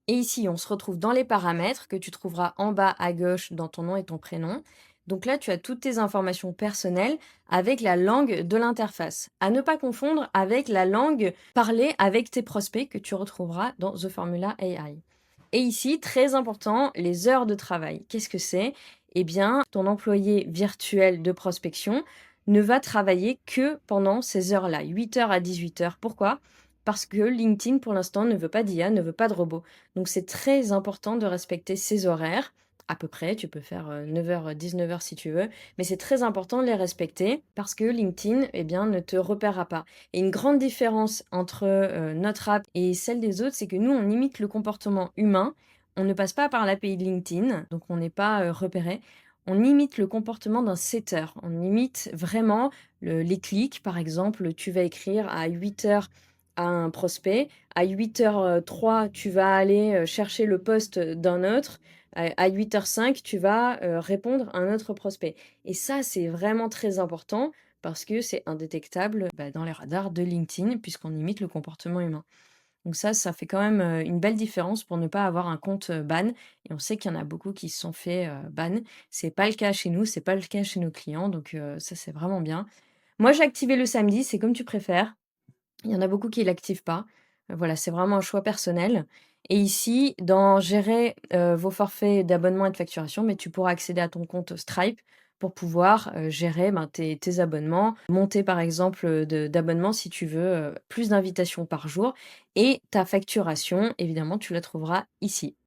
Et ici, on se retrouve dans les paramètres que tu trouveras en bas à gauche dans ton nom et ton prénom. Donc là, tu as toutes tes informations personnelles avec la langue de l'interface. À ne pas confondre avec la langue parlée avec tes prospects que tu retrouveras dans The Formula AI. Et ici, très important, les heures de travail. Qu'est-ce que c'est? Eh bien, ton employé virtuel de prospection ne va travailler que pendant ces heures-là, 8 heures à 18 heures. Pourquoi? Parce que LinkedIn, pour l'instant, ne veut pas d'IA, ne veut pas de robot. Donc c'est très important de respecter ces horaires. À peu près, tu peux faire 9 heures, 19 heures si tu veux, mais c'est très important de les respecter parce que LinkedIn, eh bien, ne te repérera pas. Et une grande différence entre notre app et celle des autres, c'est que nous, on imite le comportement humain. On ne passe pas par l'API de LinkedIn, donc on n'est pas repéré. On imite le comportement d'un setter. On imite vraiment les clics. Par exemple, tu vas écrire à 8 heures à un prospect. À 8h03, tu vas aller chercher le poste d'un autre. À 8h05, tu vas répondre à un autre prospect. Et ça, c'est vraiment très important parce que c'est indétectable dans les radars de LinkedIn puisqu'on imite le comportement humain. Donc ça fait quand même une belle différence pour ne pas avoir un compte ban. Et on sait qu'il y en a beaucoup qui se sont fait ban. C'est pas le cas chez nous, c'est pas le cas chez nos clients. Donc ça, c'est vraiment bien. Moi, j'ai activé le samedi, c'est comme tu préfères. Il y en a beaucoup qui l'activent pas. Voilà, c'est vraiment un choix personnel et ici, dans gérer, vos forfaits d'abonnement et de facturation, mais tu pourras accéder à ton compte Stripe pour pouvoir, gérer, tes abonnements, monter par exemple, d'abonnements si tu veux, plus d'invitations par jour et ta facturation, évidemment, tu la trouveras ici.